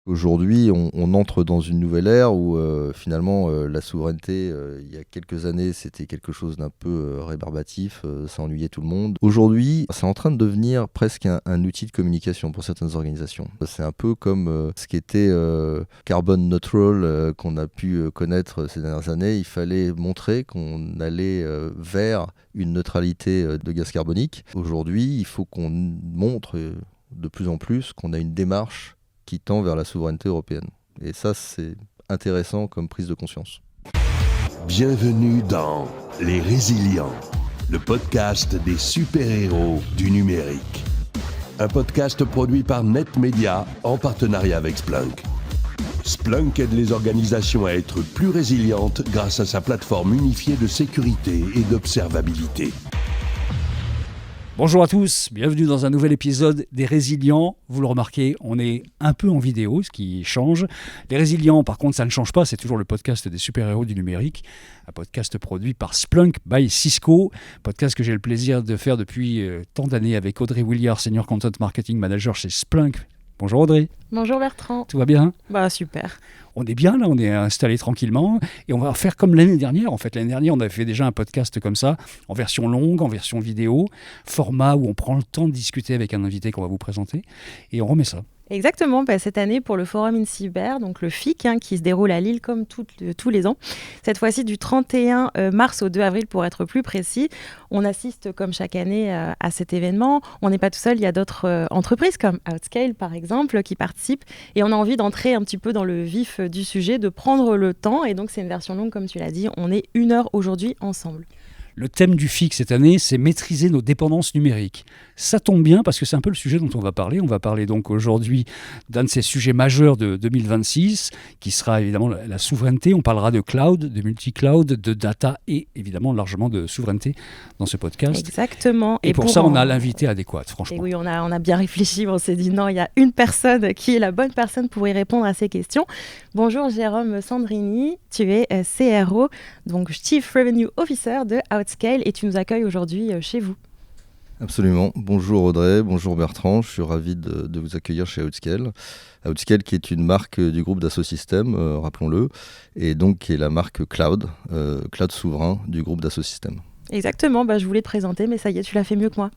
Aujourd'hui, on entre dans une nouvelle ère où finalement la souveraineté, il y a quelques années, c'était quelque chose d'un peu rébarbatif, ça ennuyait tout le monde. Aujourd'hui, c'est en train de devenir presque un outil de communication pour certaines organisations. C'est un peu comme ce qui était carbon neutral qu'on a pu connaître ces dernières années. Il fallait montrer qu'on allait vers une neutralité de gaz carbonique. Aujourd'hui, il faut qu'on montre de plus en plus qu'on a une démarche qui tend vers la souveraineté européenne. Et ça, c'est intéressant comme prise de conscience. Bienvenue dans Les Résilients, le podcast des super-héros du numérique. Un podcast produit par NetMedia en partenariat avec Splunk. Splunk aide les organisations à être plus résilientes grâce à sa plateforme unifiée de sécurité et d'observabilité. Bonjour à tous, bienvenue dans un nouvel épisode des Résilients. Vous le remarquez, on est un peu en vidéo, ce qui change. Les Résilients, par contre, ça ne change pas, c'est toujours le podcast des super-héros du numérique. Un podcast produit par Splunk by Cisco, podcast que j'ai le plaisir de faire depuis tant d'années avec Audrey Williard, Senior Content Marketing Manager chez Splunk. Bonjour Audrey. Bonjour Bertrand. Tout va bien ? Bah super. On est bien là, on est installé tranquillement et on va faire comme l'année dernière. En fait, l'année dernière, on avait fait déjà un podcast comme ça, en version longue, en version vidéo, format où on prend le temps de discuter avec un invité qu'on va vous présenter et on remet ça. Exactement, cette année pour le Forum in Cyber, donc le FIC, qui se déroule à Lille comme tous les ans. Cette fois-ci du 31 mars au 2 avril pour être plus précis. On assiste comme chaque année à cet événement. On n'est pas tout seul, il y a d'autres entreprises comme Outscale par exemple qui participent et on a envie d'entrer un petit peu dans le vif du sujet, de prendre le temps et donc c'est une version longue comme tu l'as dit. On est 1 heure aujourd'hui ensemble. Le thème du FIC cette année, c'est maîtriser nos dépendances numériques. Ça tombe bien parce que c'est un peu le sujet dont on va parler. On va parler donc aujourd'hui d'un de ces sujets majeurs de 2026, qui sera évidemment la souveraineté. On parlera de cloud, de multi-cloud, de data et évidemment largement de souveraineté dans ce podcast. Exactement. Et pour ça, on a l'invité adéquat, franchement. Et oui, on a bien réfléchi. On s'est dit non, il y a une personne qui est la bonne personne pour y répondre à ces questions. Bonjour Jérôme Sandrini, tu es CRO, donc Chief Revenue Officer de Outscale et tu nous accueilles aujourd'hui chez vous. Absolument. Bonjour Audrey, bonjour Bertrand, je suis ravi de vous accueillir chez Outscale. Outscale qui est une marque du groupe Dassault Systèmes, rappelons-le, et donc qui est la marque Cloud souverain du groupe Dassault Systèmes. Exactement, je voulais te présenter, mais ça y est, tu l'as fait mieux que moi.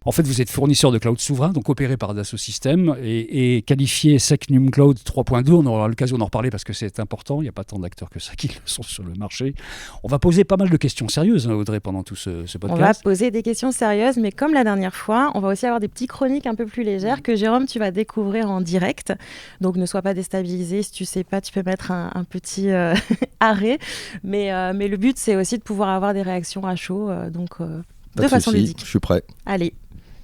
En fait, vous êtes fournisseur de cloud souverain, donc opéré par Dassault Systèmes et qualifié SecNum Cloud 3.2. On aura l'occasion d'en reparler parce que c'est important. Il n'y a pas tant d'acteurs que ça qui le sont sur le marché. On va poser pas mal de questions sérieuses, Audrey, pendant tout ce podcast. On va poser des questions sérieuses, mais comme la dernière fois, on va aussi avoir des petites chroniques un peu plus légères que Jérôme, tu vas découvrir en direct. Donc ne sois pas déstabilisé. Si tu ne sais pas, tu peux mettre un petit arrêt. Mais le but, c'est aussi de pouvoir avoir des réactions à chaud. De façon ludique. Je suis prêt. Allez.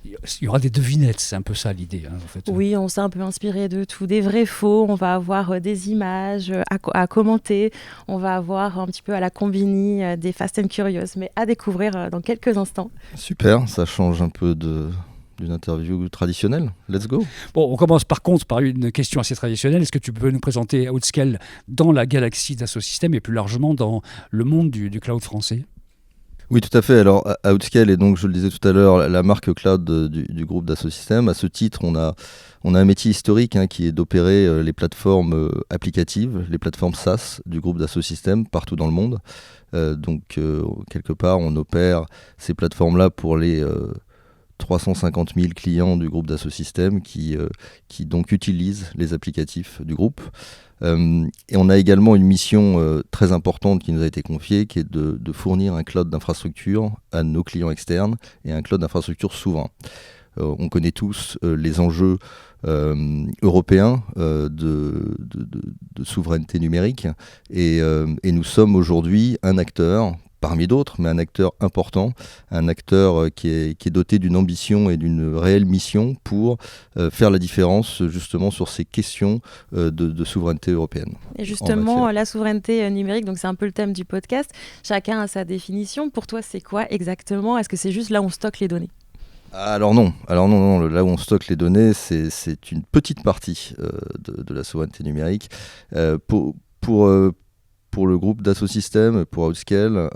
Il y aura des devinettes, c'est un peu ça l'idée. En fait. Oui, on s'est un peu inspiré de tout, des vrais faux. On va avoir des images à commenter. On va avoir un petit peu à la Combini des Fast and Curious, mais à découvrir dans quelques instants. Super, ça change un peu d'une interview traditionnelle. Let's go. Bon, on commence par contre par une question assez traditionnelle. Est-ce que tu peux nous présenter Outscale dans la galaxie Dassault Systèmes et plus largement dans le monde du cloud français ? Oui, tout à fait. Alors, Outscale est donc, je le disais tout à l'heure, la marque cloud du groupe Dassault Systèmes. À ce titre, on a un métier historique qui est d'opérer les plateformes applicatives, les plateformes SaaS du groupe Dassault Systèmes partout dans le monde. Quelque part, on opère ces plateformes-là pour les 350 000 clients du groupe Dassault Systèmes qui donc utilisent les applicatifs du groupe. Et on a également une mission très importante qui nous a été confiée, qui est de fournir un cloud d'infrastructure à nos clients externes et un cloud d'infrastructure souverain. On connaît tous les enjeux européens de souveraineté numérique et nous sommes aujourd'hui un acteur parmi d'autres, mais un acteur important, un acteur qui est doté d'une ambition et d'une réelle mission pour faire la différence justement sur ces questions de souveraineté européenne. Et justement, la souveraineté numérique, donc c'est un peu le thème du podcast. Chacun a sa définition. Pour toi, c'est quoi exactement ? Est-ce que c'est juste là où on stocke les données ? Alors non, là où on stocke les données, c'est une petite partie de la souveraineté numérique. Pour pour le groupe Dassault Systèmes, pour Outscale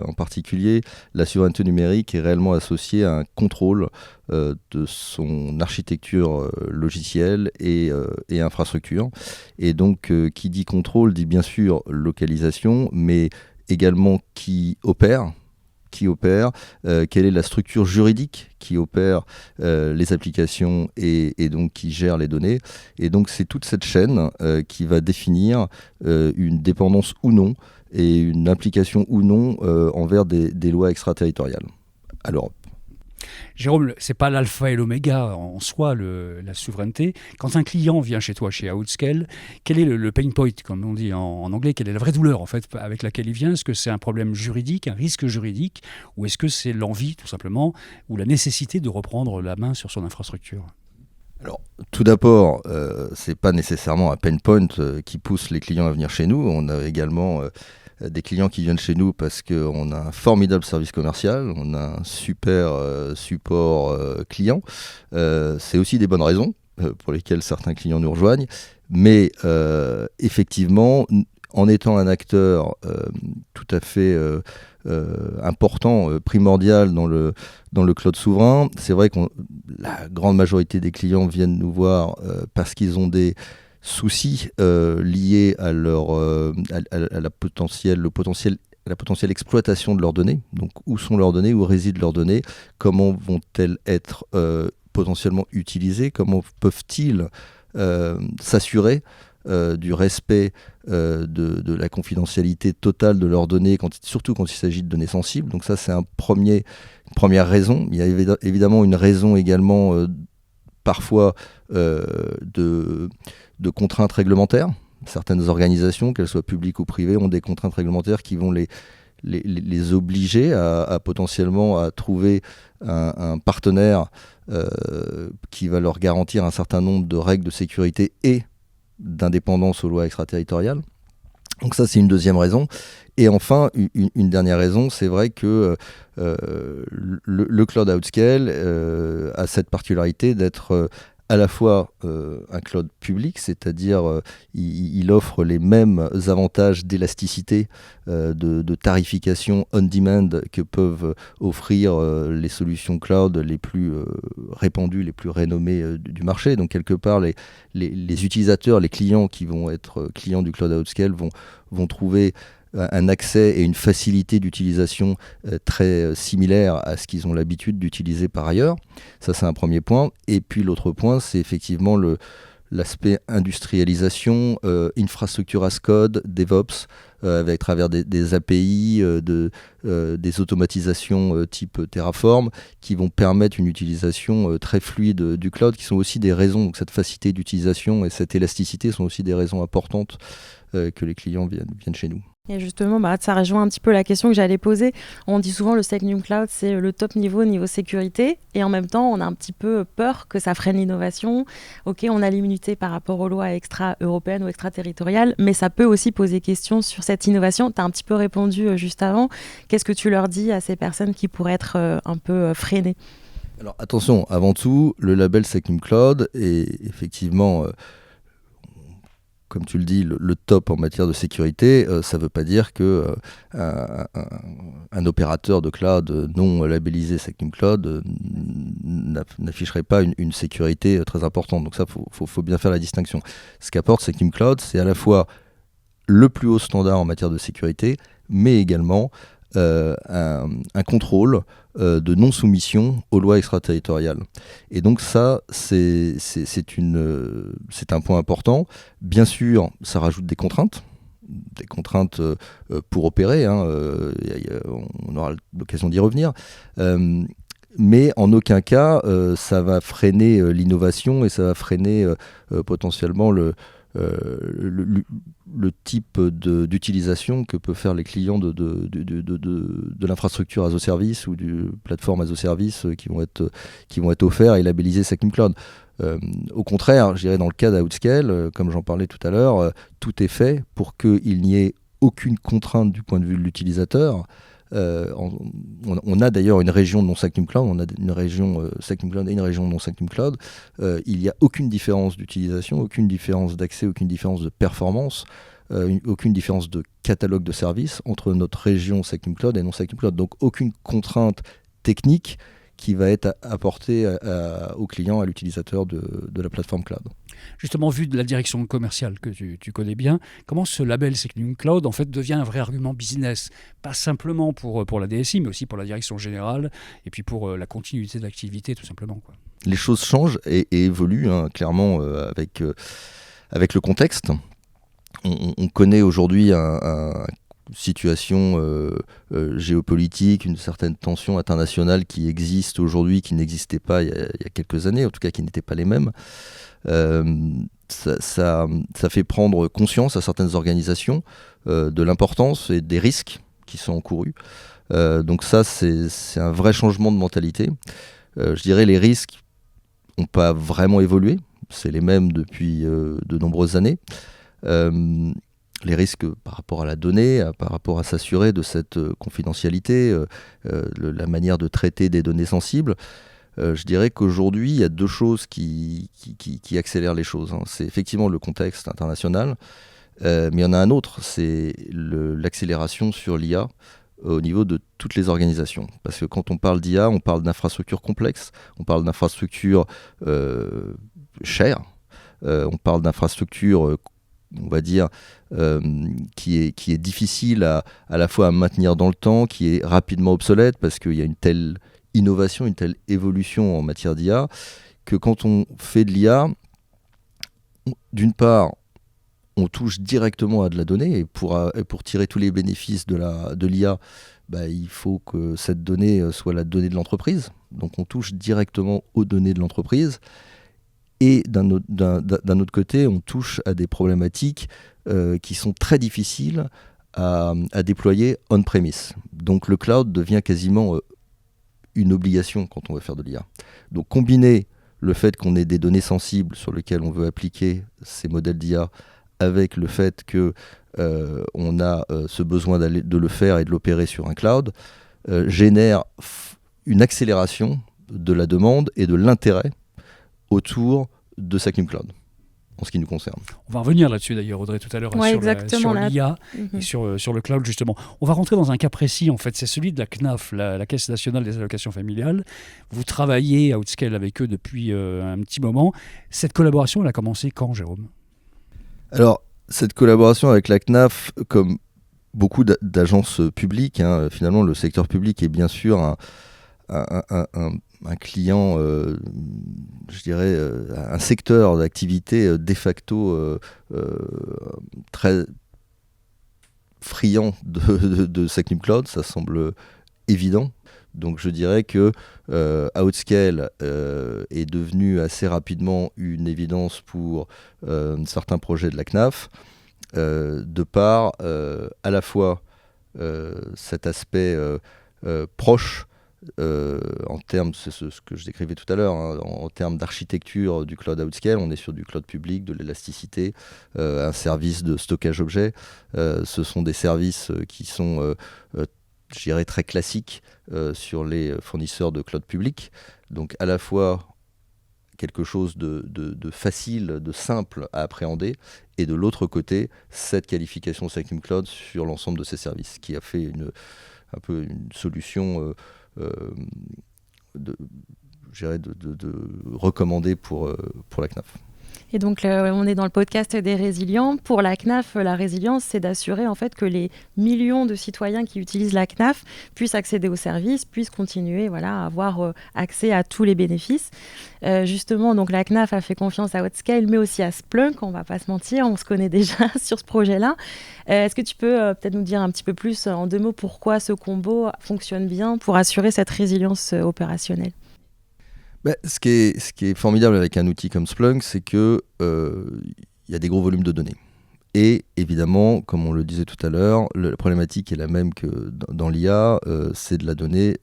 en particulier, la souveraineté numérique est réellement associée à un contrôle de son architecture logicielle et infrastructure. Et donc, qui dit contrôle dit bien sûr localisation, mais également qui opère, quelle est la structure juridique qui opère les applications et donc qui gère les données. Et donc c'est toute cette chaîne qui va définir une dépendance ou non et une implication ou non envers des lois extraterritoriales à l'Europe. Jérôme, c'est pas l'alpha et l'oméga en soi, la souveraineté. Quand un client vient chez toi, chez Outscale, quel est le pain point, comme on dit en anglais, quelle est la vraie douleur en fait avec laquelle il vient? Est-ce que c'est un problème juridique, un risque juridique, ou est-ce que c'est l'envie tout simplement, ou la nécessité de reprendre la main sur son infrastructure? Alors, tout d'abord, c'est pas nécessairement un pain point qui pousse les clients à venir chez nous. On a également des clients qui viennent chez nous parce qu'on a un formidable service commercial, on a un super support client. C'est aussi des bonnes raisons pour lesquelles certains clients nous rejoignent. Mais effectivement, en étant un acteur tout à fait important, primordial dans le cloud souverain, c'est vrai que la grande majorité des clients viennent nous voir parce qu'ils ont des soucis liés à la potentielle exploitation de leurs données. Donc, où sont leurs données, où résident leurs données, comment vont-elles être potentiellement utilisées, comment peuvent-ils s'assurer du respect de la confidentialité totale de leurs données, surtout quand il s'agit de données sensibles. Donc ça, c'est une première raison. Il y a évidemment une raison également parfois de contraintes réglementaires. Certaines organisations, qu'elles soient publiques ou privées, ont des contraintes réglementaires qui vont les obliger à potentiellement à trouver un partenaire qui va leur garantir un certain nombre de règles de sécurité et d'indépendance aux lois extraterritoriales. Donc ça, c'est une deuxième raison. Et enfin, une dernière raison, c'est vrai que le cloud Outscale a cette particularité d'être à la fois un cloud public, c'est-à-dire il offre les mêmes avantages d'élasticité, de tarification on-demand que peuvent offrir les solutions cloud les plus répandues, les plus renommées du marché. Donc quelque part, les utilisateurs, les clients qui vont être clients du cloud Outscale vont trouver un accès et une facilité d'utilisation très similaire à ce qu'ils ont l'habitude d'utiliser par ailleurs. Ça, c'est un premier point. Et puis l'autre point, c'est effectivement l'aspect industrialisation, infrastructure as code, DevOps, avec travers des API, des automatisations type Terraform, qui vont permettre une utilisation très fluide du cloud, qui sont aussi des raisons. Donc cette facilité d'utilisation et cette élasticité sont aussi des raisons importantes que les clients viennent chez nous. Et justement, ça rejoint un petit peu la question que j'allais poser. On dit souvent le Secnum Cloud, c'est le top niveau sécurité. Et en même temps, on a un petit peu peur que ça freine l'innovation. OK, on a l'immunité par rapport aux lois extra-européennes ou extraterritoriales, mais ça peut aussi poser question sur cette innovation. Tu as un petit peu répondu juste avant. Qu'est-ce que tu leur dis à ces personnes qui pourraient être un peu freinées ? Alors attention, avant tout, le label Secnum Cloud est effectivement... comme tu le dis, le top en matière de sécurité, ça ne veut pas dire qu'un opérateur de cloud non labellisé Secnum Cloud n'afficherait pas une sécurité très importante. Donc ça, faut bien faire la distinction. Ce qu'apporte Secnum Cloud, c'est à la fois le plus haut standard en matière de sécurité, mais également un contrôle de non-soumission aux lois extraterritoriales. Et donc ça, c'est un point important. Bien sûr, ça rajoute des contraintes pour opérer, on aura l'occasion d'y revenir. Mais en aucun cas, ça va freiner l'innovation et ça va freiner potentiellement le type d'utilisation que peuvent faire les clients de l'infrastructure as a service ou du plateforme as a service qui vont être offerts et labellisés Secnum Cloud. Au contraire, je dirais dans le cas d'Outscale, comme j'en parlais tout à l'heure, tout est fait pour qu'il n'y ait aucune contrainte du point de vue de l'utilisateur on a d'ailleurs une région non SACNUM Cloud, on a une région SACNUM Cloud et une région non SACNUM Cloud. Il n'y a aucune différence d'utilisation, aucune différence d'accès, aucune différence de performance, aucune différence de catalogue de services entre notre région SACNUM Cloud et non SACNUM Cloud. Donc aucune contrainte technique qui va être apportée au client, à l'utilisateur de la plateforme cloud. Justement, vu de la direction commerciale que tu connais bien, comment ce label SACNUM Cloud en fait devient un vrai argument business, pas simplement pour la DSI, mais aussi pour la direction générale et puis pour la continuité de l'activité tout simplement, quoi. Les choses changent et évoluent clairement avec le contexte. On connaît aujourd'hui une situation géopolitique, une certaine tension internationale qui existe aujourd'hui, qui n'existait pas il y a quelques années, en tout cas qui n'étaient pas les mêmes. Ça fait prendre conscience à certaines organisations de l'importance et des risques qui sont encourus. Donc ça, c'est un vrai changement de mentalité. Je dirais les risques n'ont pas vraiment évolué, c'est les mêmes depuis de nombreuses années. Les risques par rapport à la donnée, par rapport à s'assurer de cette confidentialité, la manière de traiter des données sensibles. Je dirais qu'aujourd'hui, il y a deux choses qui accélèrent les choses. C'est effectivement le contexte international, mais il y en a un autre, c'est l'accélération sur l'IA au niveau de toutes les organisations. Parce que quand on parle d'IA, on parle d'infrastructures complexes, on parle d'infrastructures chères, on parle d'infrastructures on va dire, qui est difficile à la fois à maintenir dans le temps, qui est rapidement obsolète parce qu'il y a une telle innovation, une telle évolution en matière d'IA, que quand on fait de l'IA, d'une part, on touche directement à de la donnée, et pour tirer tous les bénéfices de l'IA, il faut que cette donnée soit la donnée de l'entreprise. Donc on touche directement aux données de l'entreprise. Et d'un autre côté, on touche à des problématiques qui sont très difficiles à déployer on-premise. Donc le cloud devient quasiment une obligation quand on veut faire de l'IA. Donc combiner le fait qu'on ait des données sensibles sur lesquelles on veut appliquer ces modèles d'IA avec le fait qu'on a ce besoin de le faire et de l'opérer sur un cloud, génère une accélération de la demande et de l'intérêt autour de SACNUM Cloud, en ce qui nous concerne. On va revenir là-dessus d'ailleurs, Audrey, tout à l'heure, sur l'IA et sur le cloud justement. On va rentrer dans un cas précis, en fait, c'est celui de la CNAF, la Caisse nationale des allocations familiales. Vous travaillez à Outscale avec eux depuis un petit moment. Cette collaboration, elle a commencé quand, Jérôme ? Alors, cette collaboration avec la CNAF, comme beaucoup d'agences publiques, finalement, le secteur public est bien sûr un client, je dirais, un secteur d'activité de facto très friand de SACNUM Cloud, ça semble évident. Donc je dirais que Outscale est devenu assez rapidement une évidence pour certains projets de la CNAF, de par à la fois cet aspect proche, en termes, c'est ce que je décrivais tout à l'heure, en termes d'architecture du cloud Outscale, on est sur du cloud public, de l'élasticité, un service de stockage objet. Ce sont des services qui sont, je dirais, très classiques sur les fournisseurs de cloud public. Donc à la fois quelque chose de facile, de simple à appréhender, et de l'autre côté, cette qualification SACNUM Cloud sur l'ensemble de ces services, qui a fait un peu une solution recommandée pour la CNAF. Et donc, on est dans le podcast des résilients. Pour la CNAF, la résilience, c'est d'assurer en fait que les millions de citoyens qui utilisent la CNAF puissent accéder aux services, puissent continuer à avoir accès à tous les bénéfices. Justement, donc la CNAF a fait confiance à Outscale, mais aussi à Splunk, on ne va pas se mentir, on se connaît déjà sur ce projet-là. Est-ce que tu peux peut-être nous dire un petit peu plus en 2 mots pourquoi ce combo fonctionne bien pour assurer cette résilience opérationnelle ? Ce qui est formidable avec un outil comme Splunk, c'est qu'il y a des gros volumes de données. Et évidemment, comme on le disait tout à l'heure, la problématique est la même que dans l'IA, c'est de la donnée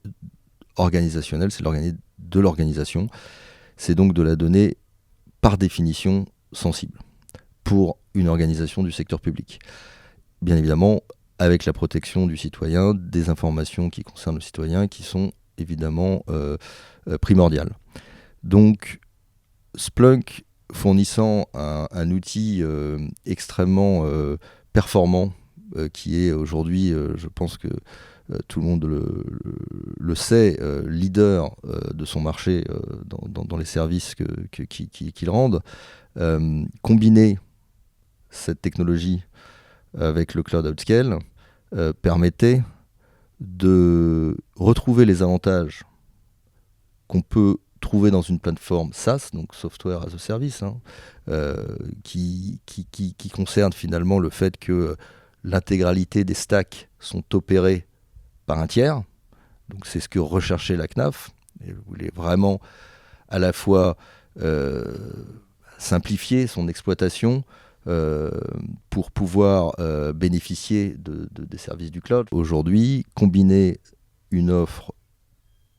organisationnelle, c'est de l'organisation. C'est donc de la donnée par définition sensible pour une organisation du secteur public. Bien évidemment, avec la protection du citoyen, des informations qui concernent le citoyen, qui sont évidemment primordiales. Donc, Splunk fournissant un outil extrêmement performant, qui est aujourd'hui, je pense que tout le monde le sait, leader de son marché dans les services qu'il rende, combiner cette technologie avec le cloud outscale permettait de retrouver les avantages qu'on peut trouver dans une plateforme SaaS, donc Software as a Service, qui concerne finalement le fait que l'intégralité des stacks sont opérés par un tiers. Donc c'est ce que recherchait la CNAF. Elle voulait vraiment à la fois simplifier son exploitation pour pouvoir bénéficier des services du cloud. Aujourd'hui, combiner une offre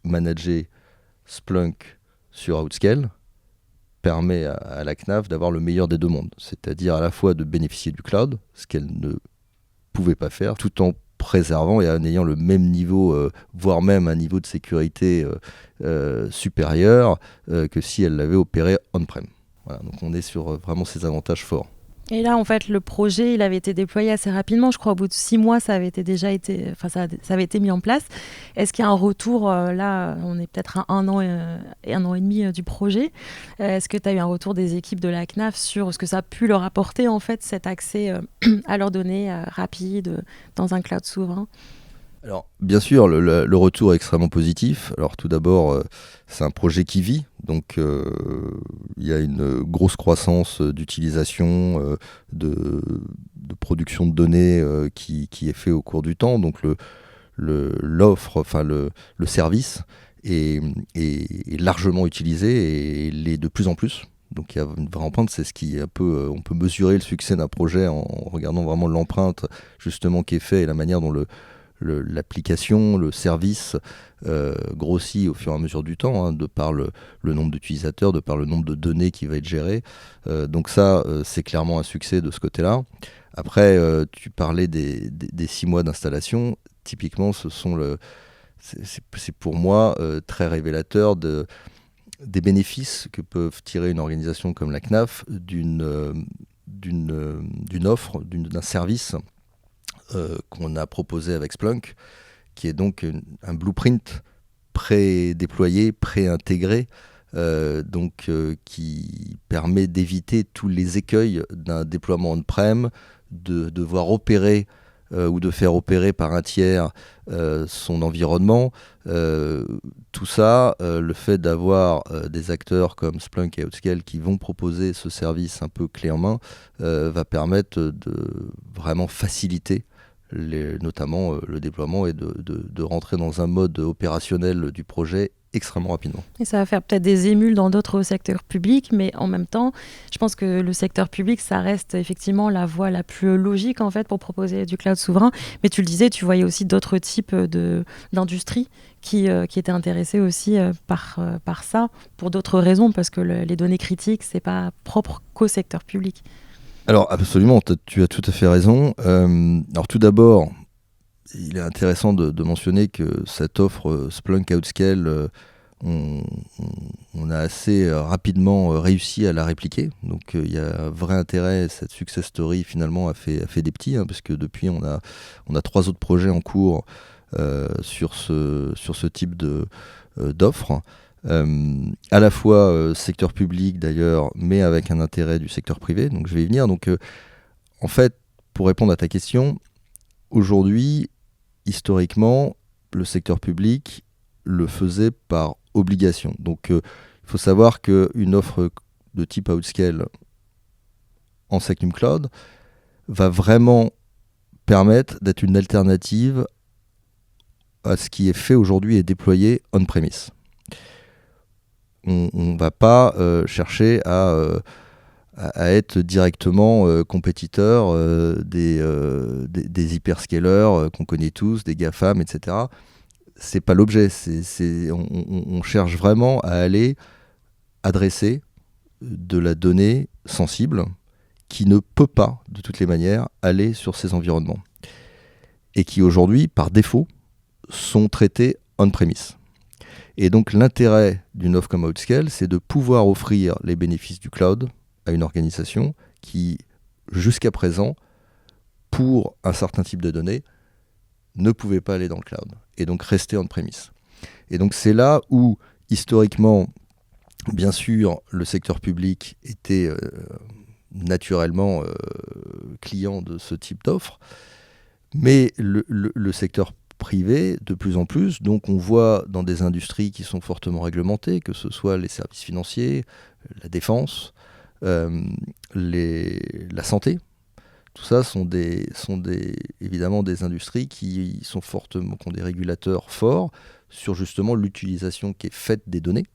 managée Splunk sur Outscale permet à la CNAF d'avoir le meilleur des deux mondes, c'est-à-dire à la fois de bénéficier du cloud, ce qu'elle ne pouvait pas faire, tout en préservant et en ayant le même niveau, voire même un niveau de sécurité supérieur que si elle l'avait opéré on-prem. Voilà, donc on est sur vraiment ces avantages forts. Et là, en fait, le projet, il avait été déployé assez rapidement. Je crois au bout de 6 mois, ça avait été mis en place. Est-ce qu'il y a un retour là, on est peut-être à un an et demi du projet. Est-ce que tu as eu un retour des équipes de la CNAF sur ce que ça a pu leur apporter, en fait, cet accès à leurs données rapides dans un cloud souverain ? Alors, bien sûr, le retour est extrêmement positif. Alors, tout d'abord, c'est un projet qui vit. Donc, il y a une grosse croissance d'utilisation, de production de données qui est fait au cours du temps. Donc, l'offre, enfin le service est largement utilisé et l'est de plus en plus. Donc, il y a une vraie empreinte. C'est ce qui est un peu, on peut mesurer le succès d'un projet en regardant vraiment l'empreinte justement qui est faite et la manière dont l'application, le service grossit au fur et à mesure du temps, de par le nombre d'utilisateurs, de par le nombre de données qui va être géré. Donc ça, c'est clairement un succès de ce côté-là. Après, tu parlais des 6 mois d'installation. Typiquement, c'est pour moi très révélateur des bénéfices que peuvent tirer une organisation comme la CNAF d'une offre, d'un service qu'on a proposé avec Splunk, qui est donc un blueprint pré-déployé, pré-intégré, qui permet d'éviter tous les écueils d'un déploiement on-prem, de devoir opérer ou de faire opérer par un tiers son environnement. Tout ça, le fait d'avoir des acteurs comme Splunk et Outscale qui vont proposer ce service un peu clé en main, va permettre de vraiment faciliter notamment le déploiement et de rentrer dans un mode opérationnel du projet extrêmement rapidement. Et ça va faire peut-être des émules dans d'autres secteurs publics, mais en même temps, je pense que le secteur public, ça reste effectivement la voie la plus logique en fait pour proposer du cloud souverain. Mais tu le disais, tu voyais aussi d'autres types d'industries qui étaient intéressées aussi par ça, pour d'autres raisons, parce que les données critiques, c'est pas propre qu'au secteur public. Alors absolument, tu as tout à fait raison. Alors tout d'abord, il est intéressant de mentionner que cette offre Splunk Outscale, on a assez rapidement réussi à la répliquer. Donc il y a un vrai intérêt. Cette success story finalement a fait des petits, parce que depuis on a 3 autres projets en cours sur ce type d'offre. À la fois secteur public d'ailleurs, mais avec un intérêt du secteur privé. Donc je vais y venir. Donc en fait, pour répondre à ta question, aujourd'hui, historiquement, le secteur public le faisait par obligation. Donc il faut savoir qu'une offre de type Outscale en Secnum Cloud va vraiment permettre d'être une alternative à ce qui est fait aujourd'hui et déployé on-premise. On ne va pas chercher à être directement compétiteur des hyperscalers qu'on connaît tous, des GAFAM, etc. C'est pas l'objet. On cherche vraiment à aller adresser de la donnée sensible qui ne peut pas, de toutes les manières, aller sur ces environnements. et qui aujourd'hui, par défaut, sont traités on-premise. Et donc l'intérêt d'une offre comme Outscale, c'est de pouvoir offrir les bénéfices du cloud à une organisation qui, jusqu'à présent, pour un certain type de données, ne pouvait pas aller dans le cloud, et donc rester on-premise. Et donc c'est là où, historiquement, bien sûr, le secteur public était naturellement client de ce type d'offre, mais le secteur privé, de plus en plus, donc on voit dans des industries qui sont fortement réglementées, que ce soit les services financiers, la défense, la santé. Tout ça sont évidemment des industries qui sont fortement, qui ont des régulateurs forts sur justement l'utilisation qui est faite des données,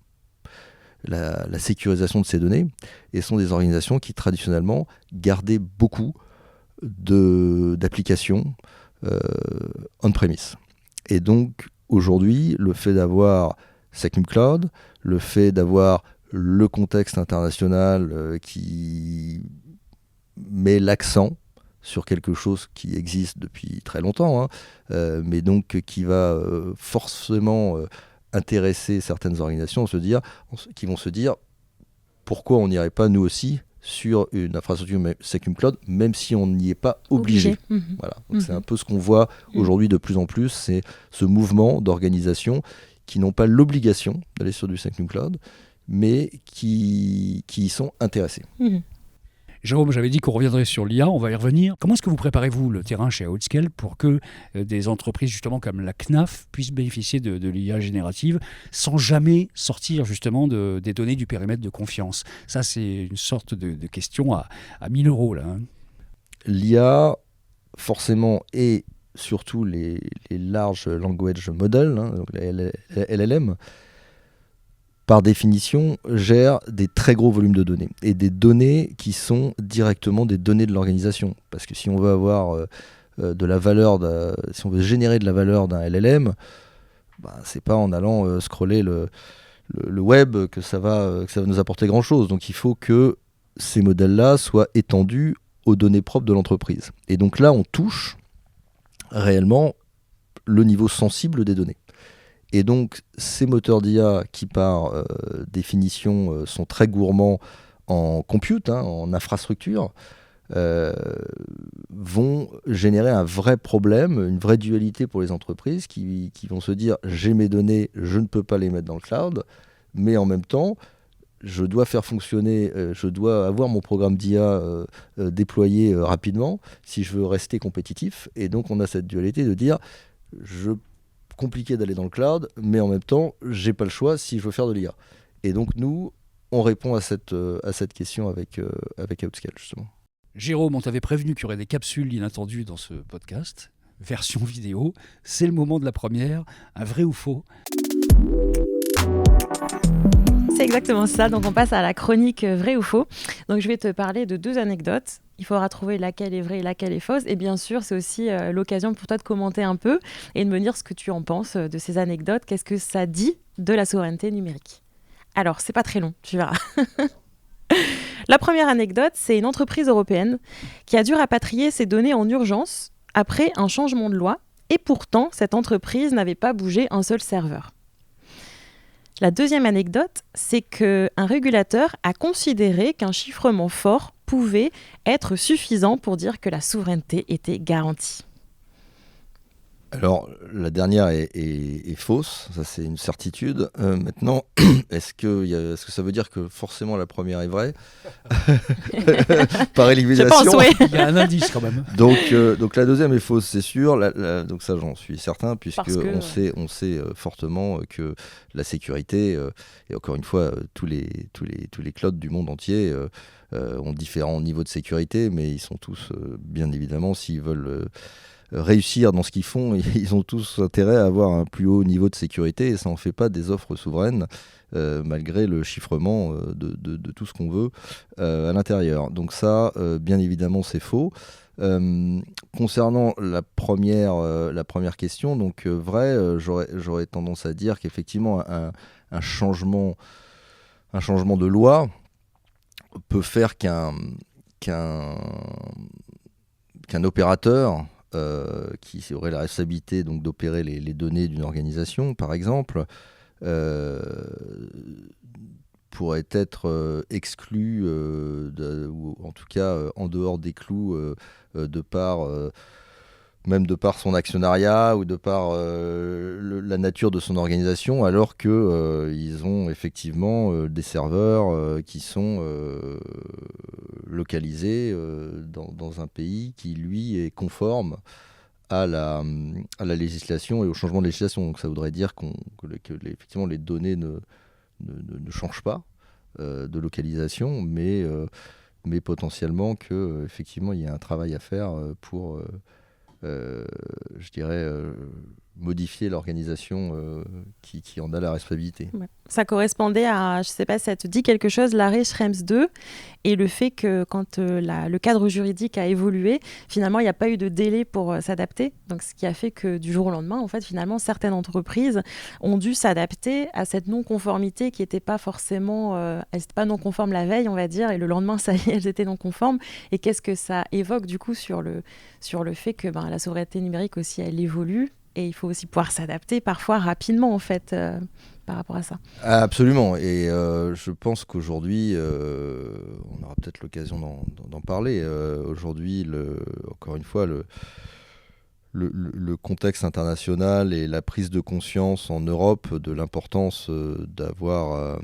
la sécurisation de ces données, et sont des organisations qui traditionnellement gardaient beaucoup d'applications on-premise. Et donc aujourd'hui, le fait d'avoir Secnum Cloud, le fait d'avoir le contexte international qui met l'accent sur quelque chose qui existe depuis très longtemps, mais donc qui va forcément intéresser certaines organisations, qui vont se dire pourquoi on n'irait pas nous aussi sur une infrastructure Secnum Cloud, même si on n'y est pas obligé. Voilà. Donc c'est un peu ce qu'on voit aujourd'hui de plus en plus, c'est ce mouvement d'organisations qui n'ont pas l'obligation d'aller sur du Secnum Cloud, mais qui y sont intéressés. Jérôme, j'avais dit qu'on reviendrait sur l'IA, on va y revenir. Comment est-ce que vous préparez-vous le terrain chez Outscale pour que des entreprises justement comme la CNAF puissent bénéficier de l'IA générative sans jamais sortir justement des données du périmètre de confiance? Ça, c'est une sorte de question à 1000 € là. L'IA, forcément, et surtout les large language models, donc les LLM, par définition, gèrent des très gros volumes de données, et des données qui sont directement des données de l'organisation. Parce que si on veut avoir de la valeur, si on veut générer de la valeur d'un LLM, c'est pas en allant scroller le web que ça va nous apporter grand-chose. Donc il faut que ces modèles-là soient étendus aux données propres de l'entreprise. Et donc là, on touche réellement le niveau sensible des données. Et donc, ces moteurs d'IA qui, par définition, sont très gourmands en compute, en infrastructure, vont générer un vrai problème, une vraie dualité pour les entreprises qui vont se dire « j'ai mes données, je ne peux pas les mettre dans le cloud, mais en même temps, je dois faire fonctionner, je dois avoir mon programme d'IA déployé rapidement si je veux rester compétitif. » Et donc, on a cette dualité de dire « compliqué d'aller dans le cloud, mais en même temps, j'ai pas le choix si je veux faire de l'IA. » Et donc nous, on répond à cette question avec Outscale, justement. Jérôme, on t'avait prévenu qu'il y aurait des capsules inattendues dans ce podcast, version vidéo. C'est le moment de la première, un vrai ou faux? C'est exactement ça, donc on passe à la chronique vrai ou faux. Donc je vais te parler de 2 anecdotes. Il faudra trouver laquelle est vraie et laquelle est fausse. Et bien sûr, c'est aussi l'occasion pour toi de commenter un peu et de me dire ce que tu en penses de ces anecdotes. Qu'est-ce que ça dit de la souveraineté numérique? Alors, c'est pas très long, tu verras. La première anecdote, c'est une entreprise européenne qui a dû rapatrier ses données en urgence après un changement de loi. Et pourtant, cette entreprise n'avait pas bougé un seul serveur. La deuxième anecdote, c'est qu'un régulateur a considéré qu'un chiffrement fort pouvait être suffisant pour dire que la souveraineté était garantie. Alors, la dernière est fausse, ça c'est une certitude. Maintenant, est-ce que ça veut dire que forcément la première est vraie? Par élimination. Je pense, oui. Il y a un indice quand même. Donc la deuxième est fausse, c'est sûr. Donc ça, j'en suis certain, puisqu'on sait fortement que la sécurité, et encore une fois, tous les clouds du monde entier ont différents niveaux de sécurité, mais ils sont tous, bien évidemment, s'ils veulent réussir dans ce qu'ils font, ils ont tous intérêt à avoir un plus haut niveau de sécurité, et ça n'en fait pas des offres souveraines, malgré le chiffrement de tout ce qu'on veut à l'intérieur. Donc ça, bien évidemment, c'est faux. Concernant la première question, donc vrai, j'aurais tendance à dire qu'effectivement un changement de loi peut faire qu'un opérateur qui aurait la responsabilité donc, d'opérer les données d'une organisation, par exemple, pourrait être exclu, ou en tout cas en dehors des clous, même de par son actionnariat ou de par la nature de son organisation, alors qu'ils ont effectivement des serveurs qui sont localisés dans un pays qui, lui, est conforme à la législation et au changement de législation. Donc ça voudrait dire effectivement, les données ne changent pas de localisation, mais potentiellement qu'effectivement, il y a un travail à faire pour... je dirais, modifier l'organisation qui en a la responsabilité. Ouais. Ça correspondait à, je ne sais pas si ça te dit quelque chose, l'arrêt Schrems 2 et le fait que quand le cadre juridique a évolué, finalement, il n'y a pas eu de délai pour s'adapter. Donc, ce qui a fait que du jour au lendemain, en fait, finalement, certaines entreprises ont dû s'adapter à cette non-conformité qui n'était pas forcément... elles n'étaient pas non-conformes la veille, on va dire, et le lendemain, ça y est, elles étaient non-conformes. Et qu'est-ce que ça évoque, du coup, sur le fait que la souveraineté numérique aussi, elle évolue. Et il faut aussi pouvoir s'adapter parfois rapidement, en fait, par rapport à ça. Absolument. Et je pense qu'aujourd'hui, on aura peut-être l'occasion d'en parler. Aujourd'hui, encore une fois, le contexte international et la prise de conscience en Europe de l'importance d'avoir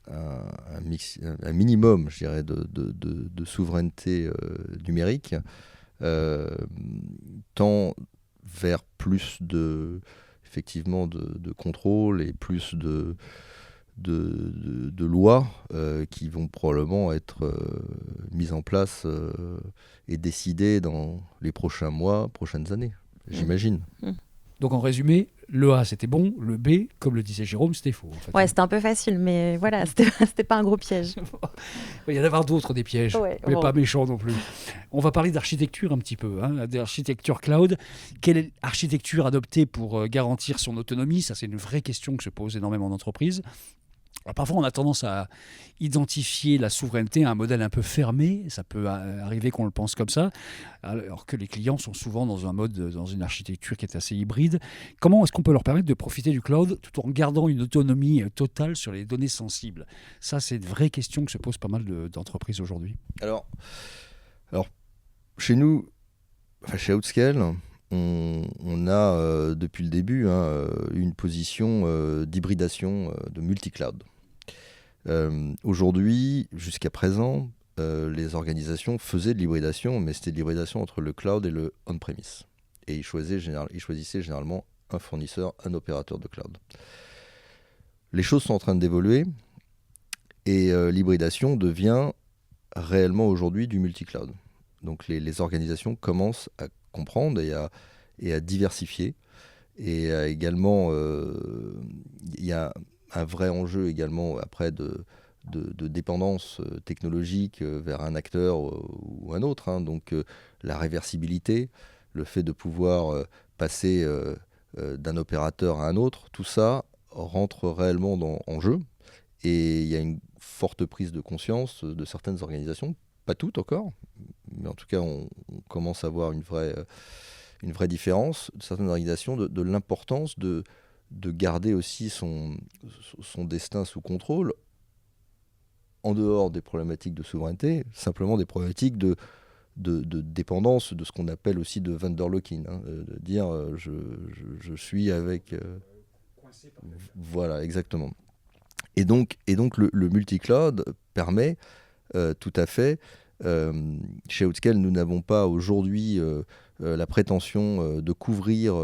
un minimum, je dirais, de souveraineté numérique, tant vers plus effectivement de contrôle et plus de lois qui vont probablement être mises en place et décidées dans les prochains mois, prochaines années, j'imagine. Donc en résumé, le A c'était bon, le B, comme le disait Jérôme, c'était faux. En fait. Ouais, c'était un peu facile, mais voilà, c'était pas un gros piège. Il y en a avoir d'autres des pièges, mais bon. pas méchants non plus. On va parler d'architecture un petit peu, d'architecture cloud. Quelle architecture adopter pour garantir son autonomie? Ça, c'est une vraie question que se posent énormément d'entreprises. Alors, parfois, on a tendance à identifier la souveraineté à un modèle un peu fermé. Ça peut arriver qu'on le pense comme ça, alors que les clients sont souvent dans une architecture qui est assez hybride. Comment est-ce qu'on peut leur permettre de profiter du cloud tout en gardant une autonomie totale sur les données sensibles? Ça, c'est une vraie question que se posent pas mal d'entreprises aujourd'hui. Alors, chez nous, chez Outscale, on a depuis le début une position d'hybridation de multi-cloud. Aujourd'hui, jusqu'à présent, les organisations faisaient de l'hybridation, mais c'était de l'hybridation entre le cloud et le on-premise. Et ils choisissaient généralement un fournisseur, un opérateur de cloud. Les choses sont en train d'évoluer et l'hybridation devient réellement aujourd'hui du multi-cloud. Donc les organisations commencent à comprendre et à diversifier. Et également, il y a un vrai enjeu également après de dépendance technologique vers un acteur ou un autre. Donc la réversibilité, le fait de pouvoir passer d'un opérateur à un autre, tout ça rentre réellement en jeu. Et il y a une forte prise de conscience de certaines organisations, pas toutes encore, mais en tout cas on commence à voir une vraie différence de certaines organisations de l'importance de garder aussi son destin sous contrôle en dehors des problématiques de souveraineté, simplement des problématiques de dépendance, de ce qu'on appelle aussi de vendor lock-in, de dire je suis avec... voilà, exactement. Et donc le multi-cloud permet tout à fait... chez Outscale, nous n'avons pas aujourd'hui la prétention de couvrir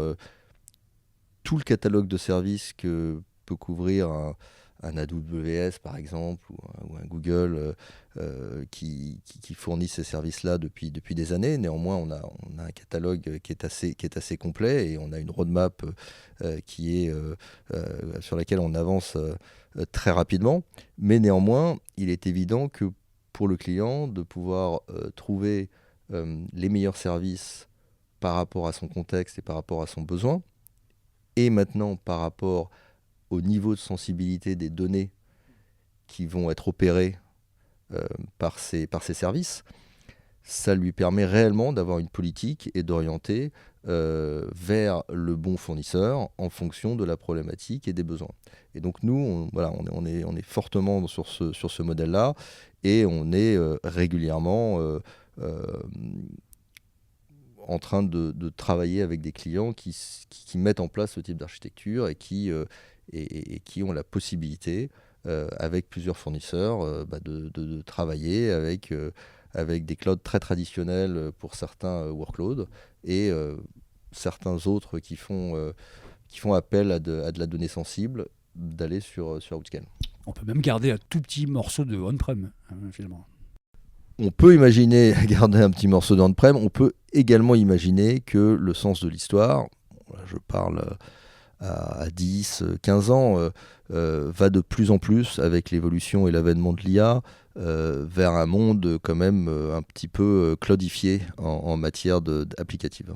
tout le catalogue de services que peut couvrir un AWS par exemple ou un Google qui fournit ces services-là depuis des années. Néanmoins, on a un catalogue qui est assez complet et on a une roadmap sur laquelle on avance très rapidement. Mais néanmoins, il est évident que pour le client, de pouvoir trouver les meilleurs services par rapport à son contexte et par rapport à son besoin, et maintenant par rapport au niveau de sensibilité des données qui vont être opérées par ces services, ça lui permet réellement d'avoir une politique et d'orienter vers le bon fournisseur en fonction de la problématique et des besoins. Et donc nous, on est fortement sur ce modèle-là, et on est régulièrement en train de travailler avec des clients qui mettent en place ce type d'architecture et qui ont la possibilité, avec plusieurs fournisseurs, de travailler avec des clouds très traditionnels pour certains workloads, et certains autres qui font appel à de la donnée sensible, d'aller sur Outscale. On peut même garder un tout petit morceau de on-prem, finalement. On peut imaginer garder un petit morceau de on-prem. On peut également imaginer que le sens de l'histoire, je parle à 10, 15 ans, va de plus en plus, avec l'évolution et l'avènement de l'IA, vers un monde quand même un petit peu cloudifié en matière applicative.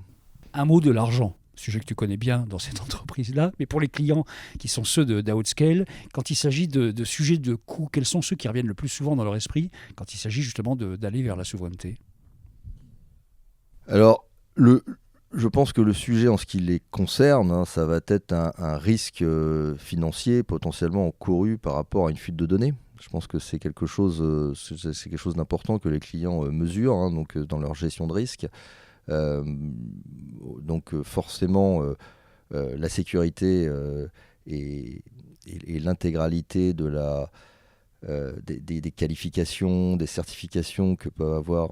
Un mot de l'argent, sujet que tu connais bien dans cette entreprise-là, mais pour les clients qui sont ceux d'Outscale, quand il s'agit de sujets de coûts, quels sont ceux qui reviennent le plus souvent dans leur esprit quand il s'agit justement d'aller vers la souveraineté ? Alors, je pense que le sujet en ce qui les concerne, ça va être un risque financier potentiellement encouru par rapport à une fuite de données. Je pense que c'est quelque chose d'important que les clients mesurent, donc dans leur gestion de risque. Donc forcément, la sécurité et l'intégralité des qualifications, des certifications que peut avoir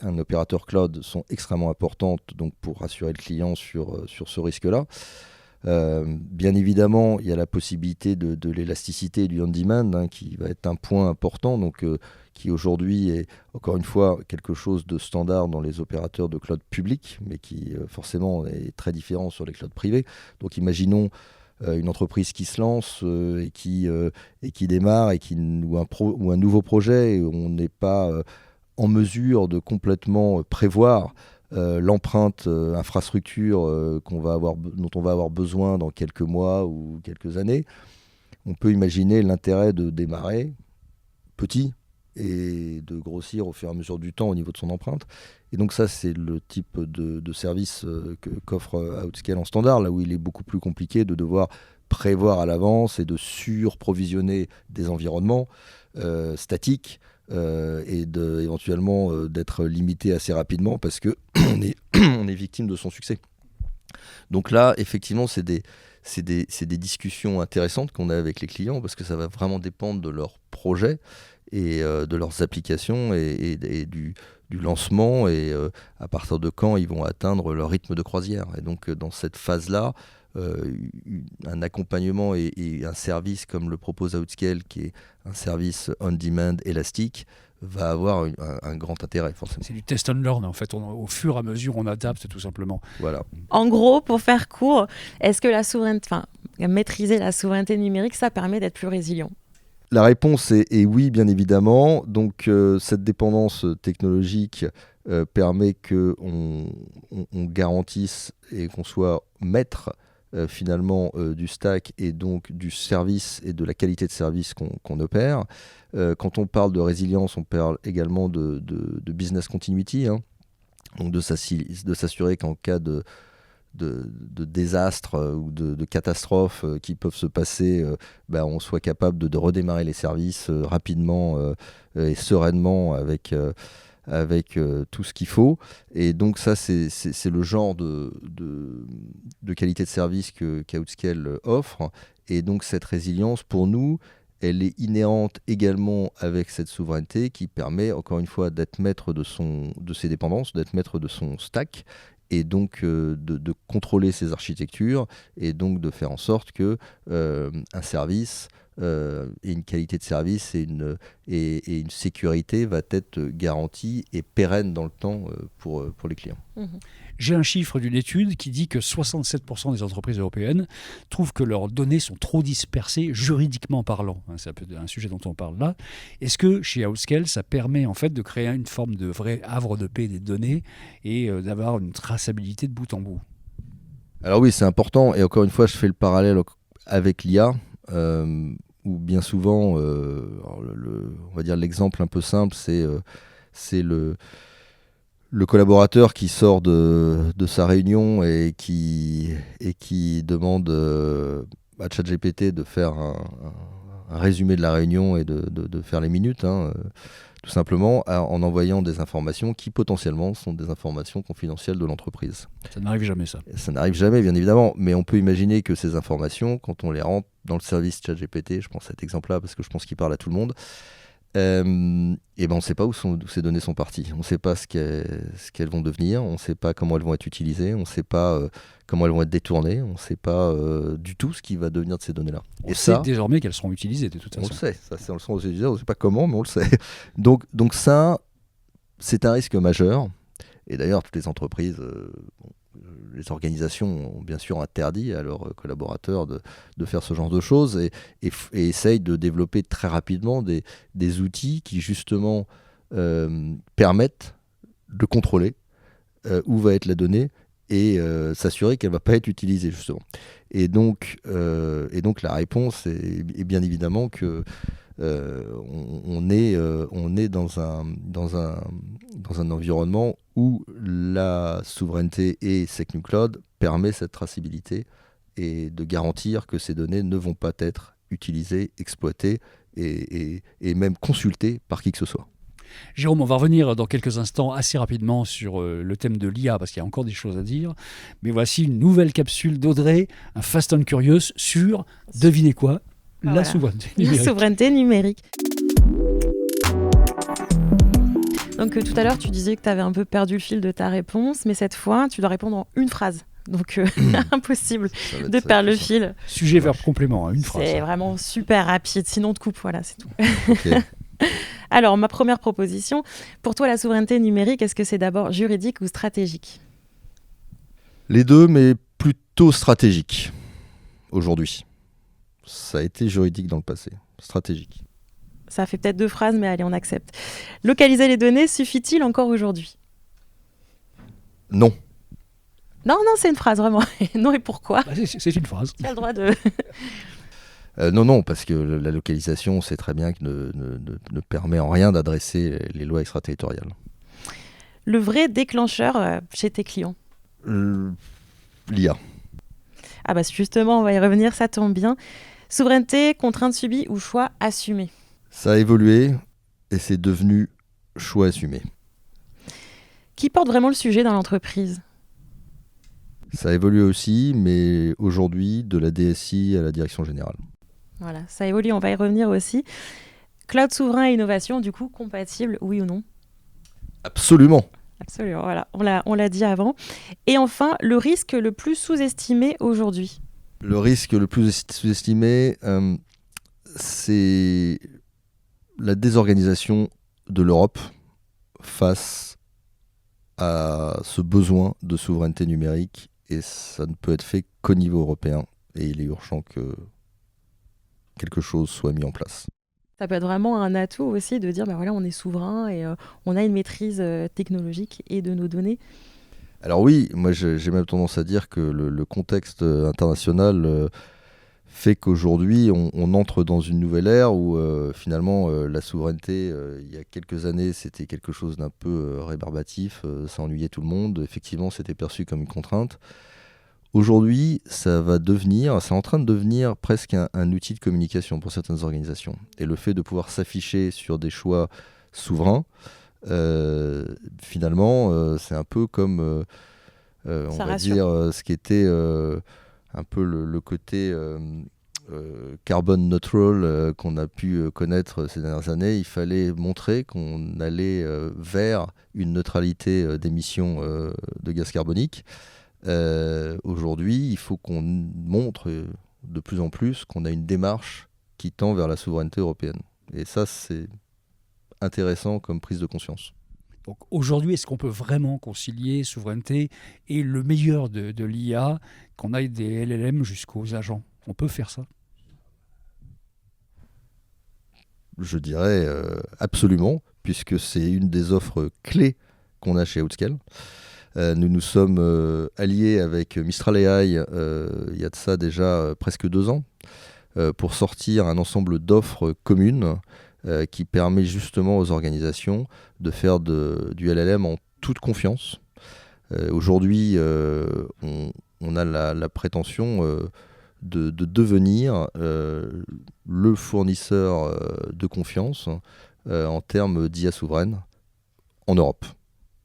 un opérateur cloud sont extrêmement importantes, donc pour rassurer le client sur ce risque-là. Bien évidemment, il y a la possibilité de l'élasticité du on-demand, qui va être un point important, donc qui aujourd'hui est encore une fois quelque chose de standard dans les opérateurs de cloud public, mais qui forcément est très différent sur les clouds privés. Donc imaginons une entreprise qui se lance et qui démarre, ou un nouveau projet, et on n'est pas en mesure de complètement prévoir l'empreinte infrastructure dont on va avoir besoin dans quelques mois ou quelques années. On peut imaginer l'intérêt de démarrer petit et de grossir au fur et à mesure du temps au niveau de son empreinte. Et donc ça, c'est le type de service qu'offre Outscale en standard, là où il est beaucoup plus compliqué de devoir prévoir à l'avance et de surprovisionner des environnements statiques, et éventuellement d'être limité assez rapidement parce que on est victime de son succès. Donc là, effectivement, c'est des discussions intéressantes qu'on a avec les clients, parce que ça va vraiment dépendre de leur projet et de leurs applications et du lancement, et à partir de quand ils vont atteindre leur rythme de croisière. Et donc dans cette phase-là, un accompagnement et un service comme le propose Outscale, qui est un service on-demand élastique, va avoir un grand intérêt, forcément. C'est du test and learn, en fait. Au fur et à mesure, on adapte, tout simplement. Voilà. En gros, pour faire court, est-ce que maîtriser la souveraineté numérique, ça permet d'être plus résilient ? La réponse est oui, bien évidemment. Donc cette dépendance technologique permet qu'on garantisse et qu'on soit maître finalement du stack, et donc du service et de la qualité de service qu'on opère. Quand on parle de résilience, on parle également de business continuity, donc de s'assurer qu'en cas de désastres ou de catastrophes qui peuvent se passer, on soit capable de redémarrer les services rapidement et sereinement avec tout ce qu'il faut. Et donc ça, c'est le genre de qualité de service qu'Outscale offre. Et donc cette résilience, pour nous, elle est inhérente également avec cette souveraineté qui permet, encore une fois, d'être maître de ses dépendances, d'être maître de son stack, et donc de contrôler ses architectures, et donc de faire en sorte que un service et une qualité de service et une sécurité va être garantie et pérenne dans le temps pour les clients. Mmh. J'ai un chiffre d'une étude qui dit que 67% des entreprises européennes trouvent que leurs données sont trop dispersées juridiquement parlant. C'est un peu un sujet dont on parle là. Est-ce que chez Outscale, ça permet en fait de créer une forme de vrai havre de paix des données et d'avoir une traçabilité de bout en bout ? Alors oui, c'est important. Et encore une fois, je fais le parallèle avec l'IA. Où bien souvent, on va dire l'exemple un peu simple, c'est c'est le collaborateur qui sort de sa réunion et qui demande à ChatGPT de faire un résumé de la réunion et de faire les minutes, tout simplement en envoyant des informations qui potentiellement sont des informations confidentielles de l'entreprise. Ça n'arrive jamais, ça. Ça n'arrive jamais, bien évidemment, mais on peut imaginer que ces informations, quand on les rentre dans le service ChatGPT, je pense à cet exemple-là parce que je pense qu'il parle à tout le monde, et ben on ne sait pas où ces données sont parties. On ne sait pas ce qu'elles vont devenir, on ne sait pas comment elles vont être utilisées, on ne sait pas comment elles vont être détournées, on ne sait pas du tout ce qui va devenir de ces données-là. On sait désormais qu'elles seront utilisées de toute façon. On le sait, ça c'est on ne sait pas comment, mais on le sait. Donc ça, c'est un risque majeur. Et d'ailleurs, toutes les entreprises, les organisations ont bien sûr interdit à leurs collaborateurs de faire ce genre de choses et essayent de développer très rapidement des outils qui justement permettent de contrôler où va être la donnée et s'assurer qu'elle ne va pas être utilisée justement. Et donc la réponse est bien évidemment que on est dans un environnement où la souveraineté et SecNumCloud permet cette traçabilité et de garantir que ces données ne vont pas être utilisées, exploitées et même consultées par qui que ce soit. Jérôme, on va revenir dans quelques instants assez rapidement sur le thème de l'IA parce qu'il y a encore des choses à dire. Mais voici une nouvelle capsule d'Audrey, un Fast and Curious sur, devinez quoi, la souveraineté numérique. La souveraineté numérique. Donc tout à l'heure, tu disais que tu avais un peu perdu le fil de ta réponse, mais cette fois, tu dois répondre en une phrase. Donc impossible de perdre le fil. Sujet, verbe, complément, une phrase. C'est vraiment super rapide, sinon on te coupe, voilà, c'est tout. Okay. Alors, ma première proposition, pour toi, la souveraineté numérique, est-ce que c'est d'abord juridique ou stratégique ? Les deux, mais plutôt stratégique aujourd'hui. Ça a été juridique dans le passé, stratégique. Ça fait peut-être deux phrases, mais allez, on accepte. Localiser les données, suffit-il encore aujourd'hui ? Non. Non, c'est une phrase, vraiment. Non, et pourquoi ? C'est une phrase. Tu as le droit de... Non, parce que la localisation, on sait très bien que ne permet en rien d'adresser les lois extraterritoriales. Le vrai déclencheur chez tes clients ? L'IA. Ah bah justement, on va y revenir, ça tombe bien. Souveraineté, contrainte subie ou choix assumé ? Ça a évolué et c'est devenu choix assumé. Qui porte vraiment le sujet dans l'entreprise ? Ça a évolué aussi, mais aujourd'hui, de la DSI à la direction générale. Voilà, ça évolue, on va y revenir aussi. Cloud souverain et innovation, du coup, compatible, oui ou non ? Absolument. Absolument, voilà, on l'a dit avant. Et enfin, le risque le plus sous-estimé aujourd'hui ? Le risque le plus sous-estimé, c'est la désorganisation de l'Europe face à ce besoin de souveraineté numérique. Et ça ne peut être fait qu'au niveau européen. Et il est urgent que quelque chose soit mis en place. Ça peut être vraiment un atout aussi de dire, voilà, on est souverain et on a une maîtrise technologique et de nos données. Alors oui, moi j'ai même tendance à dire que le contexte international fait qu'aujourd'hui on entre dans une nouvelle ère où finalement la souveraineté, il y a quelques années, c'était quelque chose d'un peu rébarbatif, ça ennuyait tout le monde, effectivement c'était perçu comme une contrainte. Aujourd'hui, c'est en train de devenir presque un outil de communication pour certaines organisations. Et le fait de pouvoir s'afficher sur des choix souverains, finalement, c'est un peu comme, on va dire, ce qui était un peu le côté carbone neutral qu'on a pu connaître ces dernières années. Il fallait montrer qu'on allait vers une neutralité d'émissions de gaz carbonique. Aujourd'hui, il faut qu'on montre de plus en plus qu'on a une démarche qui tend vers la souveraineté européenne. Et ça, c'est intéressant comme prise de conscience. Donc aujourd'hui, est-ce qu'on peut vraiment concilier souveraineté et le meilleur de l'IA, qu'on aille des LLM jusqu'aux agents ? On peut faire ça ? Je dirais absolument, puisque c'est une des offres clés qu'on a chez Outscale. Nous nous sommes alliés avec Mistral AI il y a de ça déjà presque 2 ans pour sortir un ensemble d'offres communes qui permet justement aux organisations de faire du LLM en toute confiance. Aujourd'hui, on a la prétention de devenir le fournisseur de confiance en termes d'IA souveraine en Europe.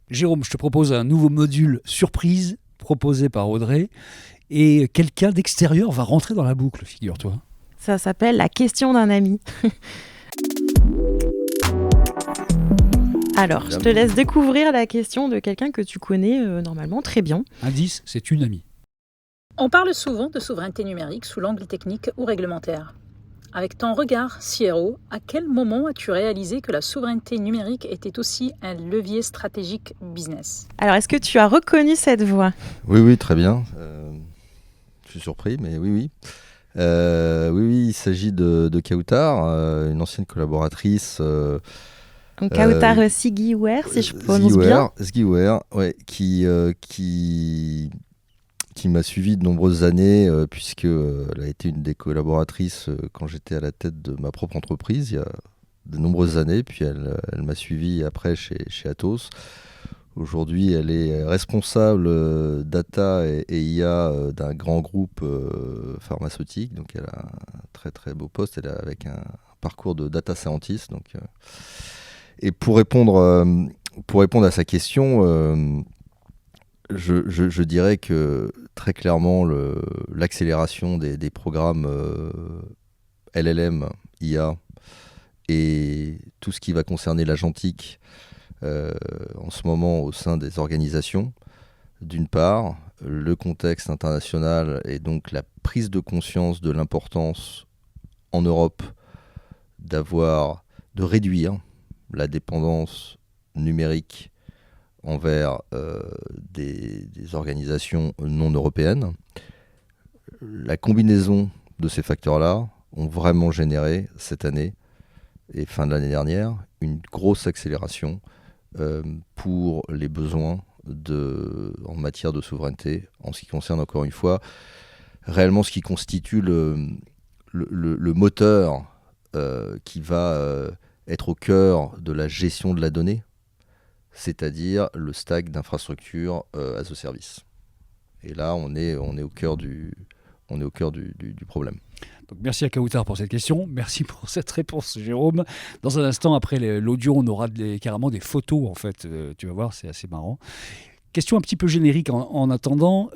Jérôme, je te propose un nouveau module surprise proposé par Audrey. Et quelqu'un d'extérieur va rentrer dans la boucle, figure-toi. Ça s'appelle la question d'un ami. Alors, je te laisse découvrir la question de quelqu'un que tu connais normalement très bien. Indice, c'est une amie. On parle souvent de souveraineté numérique sous l'angle technique ou réglementaire. Avec ton regard CRO, à quel moment as-tu réalisé que la souveraineté numérique était aussi un levier stratégique business ? Alors, est-ce que tu as reconnu cette voix ? Oui, très bien. Je suis surpris, mais oui. Oui, il s'agit de Kautar, une ancienne collaboratrice. Donc, Kautar Sgiware, si je prononce bien. Sgiware, ouais, qui m'a suivi de nombreuses années, puisqu'elle a été une des collaboratrices quand j'étais à la tête de ma propre entreprise, il y a de nombreuses années. Puis elle m'a suivi après chez Atos. Aujourd'hui, elle est responsable data et IA d'un grand groupe pharmaceutique. Donc, elle a un très très beau poste. Elle est avec un parcours de data scientist. Donc, et pour répondre à sa question, je dirais que très clairement, l'accélération des programmes LLM, IA et tout ce qui va concerner l'agentique en ce moment au sein des organisations, d'une part, le contexte international et donc la prise de conscience de l'importance en Europe de réduire la dépendance numérique envers des organisations non européennes. La combinaison de ces facteurs-là ont vraiment généré cette année et fin de l'année dernière une grosse accélération pour les besoins en matière de souveraineté, en ce qui concerne encore une fois réellement ce qui constitue le moteur qui va être au cœur de la gestion de la donnée, c'est-à-dire le stack d'infrastructure as a service. Et là, on est au cœur du problème. Donc merci à Kautar pour cette question, merci pour cette réponse Jérôme. Dans un instant, après l'audio, on aura carrément des photos en fait, tu vas voir, c'est assez marrant. Question un petit peu générique en attendant,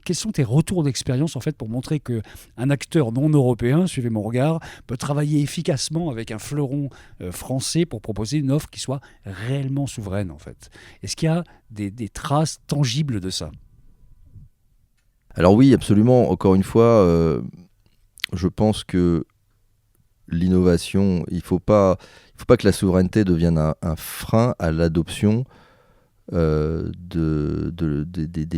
quels sont tes retours d'expérience en fait pour montrer qu'un acteur non européen, suivez mon regard, peut travailler efficacement avec un fleuron français pour proposer une offre qui soit réellement souveraine en fait. Est-ce qu'il y a des traces tangibles de ça ? Alors oui, absolument. Encore une fois, je pense que l'innovation, il faut pas que la souveraineté devienne un frein à l'adoption des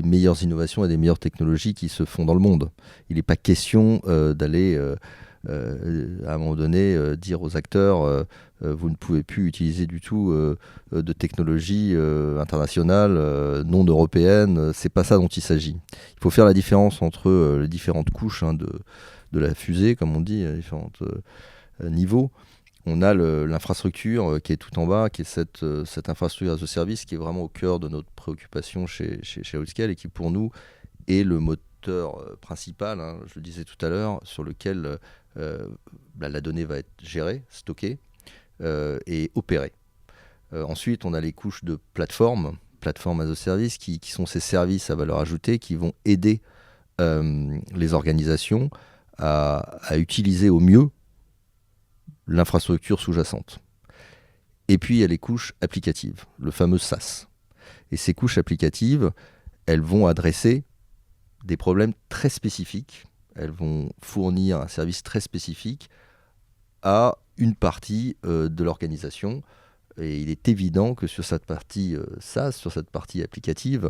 meilleures innovations et des meilleures technologies qui se font dans le monde. Il n'est pas question d'aller, à un moment donné, dire aux acteurs vous ne pouvez plus utiliser du tout de technologies internationales, non européennes. C'est pas ça dont il s'agit. Il faut faire la différence entre les différentes couches de la fusée, comme on dit, les différents niveaux. On a l'infrastructure qui est tout en bas, qui est cette infrastructure as a service qui est vraiment au cœur de notre préoccupation chez Outscale et qui pour nous est le moteur principal, hein, je le disais tout à l'heure, sur lequel la donnée va être gérée, stockée et opérée. Ensuite, on a les couches de plateforme as a service qui sont ces services à valeur ajoutée qui vont aider les organisations à utiliser au mieux l'infrastructure sous-jacente. Et puis, il y a les couches applicatives, le fameux SaaS. Et ces couches applicatives, elles vont adresser des problèmes très spécifiques. Elles vont fournir un service très spécifique à une partie de l'organisation. Et il est évident que sur cette partie SaaS, sur cette partie applicative,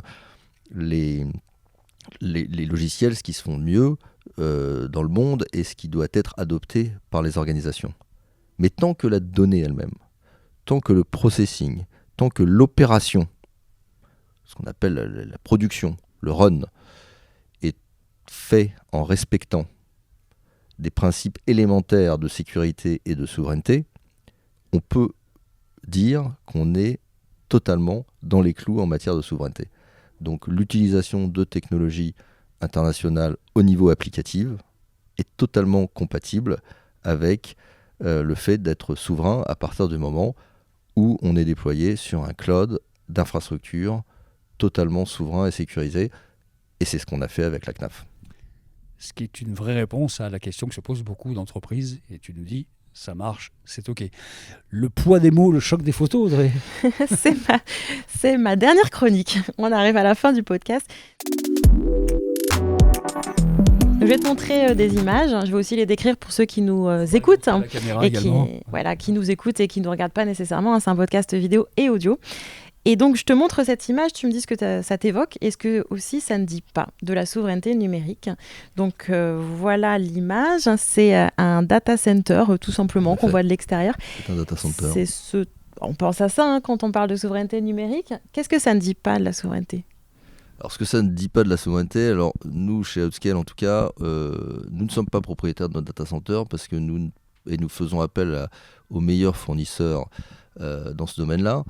les logiciels, ce qui se font de mieux dans le monde et ce qui doit être adopté par les organisations. Mais tant que la donnée elle-même, tant que le processing, tant que l'opération, ce qu'on appelle la production, le run, est fait en respectant des principes élémentaires de sécurité et de souveraineté, on peut dire qu'on est totalement dans les clous en matière de souveraineté. Donc l'utilisation de technologies internationales au niveau applicatif est totalement compatible avec le fait d'être souverain à partir du moment où on est déployé sur un cloud d'infrastructure totalement souverain et sécurisé. Et c'est ce qu'on a fait avec la CNAF. Ce qui est une vraie réponse à la question que se posent beaucoup d'entreprises. Et tu nous dis, ça marche, c'est OK. Le poids des mots, le choc des photos, Audrey. C'est ma dernière chronique. On arrive à la fin du podcast. Je vais te montrer des images. Je vais aussi les décrire pour ceux qui nous écoutent La caméra et également. qui nous écoutent et qui ne nous regardent pas nécessairement. C'est un podcast vidéo et audio. Et donc, je te montre cette image, tu me dis ce que ça t'évoque et ce que aussi ça ne dit pas de la souveraineté numérique. Donc, voilà l'image. C'est un data center, tout simplement, qu'on voit de l'extérieur. C'est un data center. On pense à ça quand on parle de souveraineté numérique. Qu'est-ce que ça ne dit pas de la souveraineté ? Alors, ce que ça ne dit pas de la souveraineté, alors nous, chez Outscale en tout cas, nous ne sommes pas propriétaires de notre data center parce que nous faisons appel aux meilleurs fournisseurs dans ce domaine-là.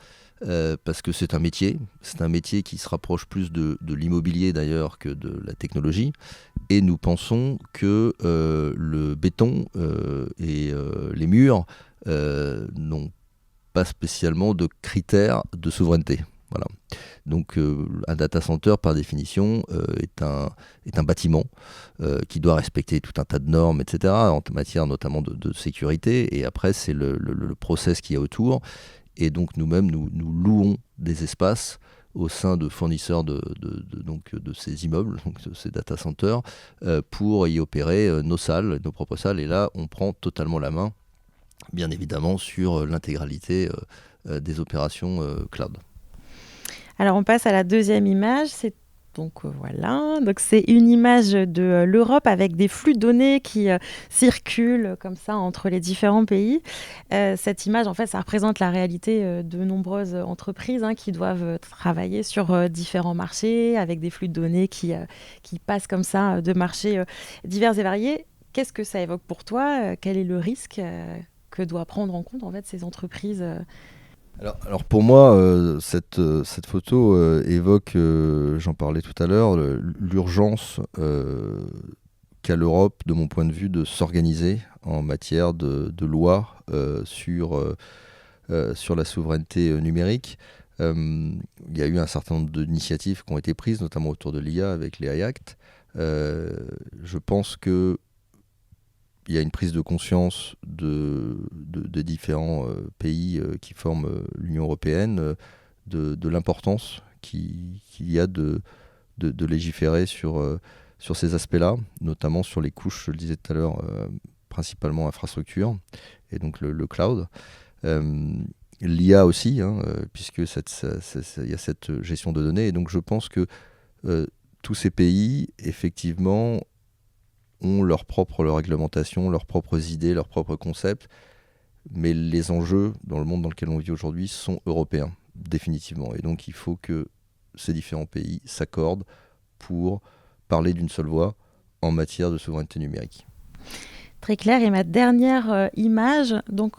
Parce que c'est un métier qui se rapproche plus de l'immobilier d'ailleurs que de la technologie, et nous pensons que le béton et les murs n'ont pas spécialement de critères de souveraineté. Voilà. Donc un data center par définition est un bâtiment qui doit respecter tout un tas de normes, etc., en matière notamment de sécurité, et après c'est le process qu'il y a autour. Et donc nous-mêmes, nous louons des espaces au sein de fournisseurs de ces immeubles, donc de ces data centers, pour y opérer nos salles, nos propres salles. Et là, on prend totalement la main, bien évidemment, sur l'intégralité des opérations cloud. Alors, on passe à la deuxième image. Voilà, donc c'est une image de l'Europe avec des flux de données qui circulent comme ça entre les différents pays. Cette image, en fait, ça représente la réalité de nombreuses entreprises qui doivent travailler sur différents marchés avec des flux de données qui passent comme ça de marchés divers et variés. Qu'est-ce que ça évoque pour toi ? Quel est le risque que doivent prendre en compte en fait ces entreprises Alors pour moi, cette photo évoque, j'en parlais tout à l'heure, l'urgence qu'a l'Europe, de mon point de vue, de s'organiser en matière de loi sur la souveraineté numérique. Il y a eu un certain nombre d'initiatives qui ont été prises, notamment autour de l'IA avec les AI Act. Je pense que il y a une prise de conscience de différents pays qui forment l'Union européenne de l'importance qu'il y a de légiférer sur ces aspects-là, notamment sur les couches, je le disais tout à l'heure, principalement infrastructure, et donc le cloud. L'IA aussi, puisque il y a cette gestion de données, et donc je pense que tous ces pays, effectivement, ont leur réglementation, leurs propres idées, leurs propres concepts, mais les enjeux dans le monde dans lequel on vit aujourd'hui sont européens, définitivement. Et donc il faut que ces différents pays s'accordent pour parler d'une seule voix en matière de souveraineté numérique. Très clair. Et ma dernière image, donc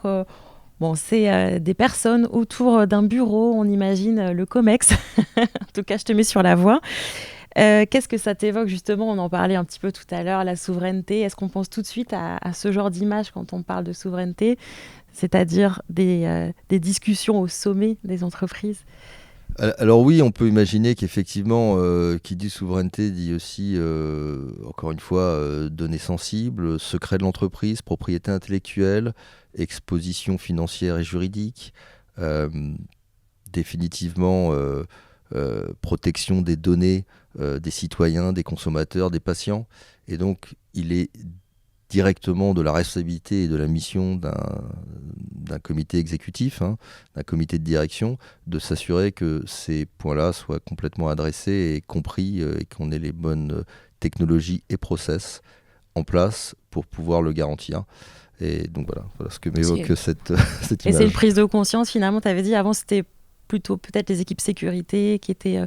c'est des personnes autour d'un bureau, on imagine le COMEX. En tout cas, je te mets sur la voie. Qu'est-ce que ça t'évoque justement ? On en parlait un petit peu tout à l'heure, la souveraineté. Est-ce qu'on pense tout de suite à ce genre d'image quand on parle de souveraineté, c'est-à-dire des discussions au sommet des entreprises ? Alors oui, on peut imaginer qu'effectivement, qui dit souveraineté dit aussi, encore une fois, données sensibles, secret de l'entreprise, propriété intellectuelle, exposition financière et juridique, définitivement protection des données des citoyens, des consommateurs, des patients. Et donc, il est directement de la responsabilité et de la mission d'un comité exécutif, d'un comité de direction, de s'assurer que ces points-là soient complètement adressés et compris et qu'on ait les bonnes technologies et process en place pour pouvoir le garantir. Et donc voilà ce que m'évoque cette image. Et c'est une prise de conscience, finalement, tu avais dit avant c'était plutôt peut-être les équipes sécurité qui étaient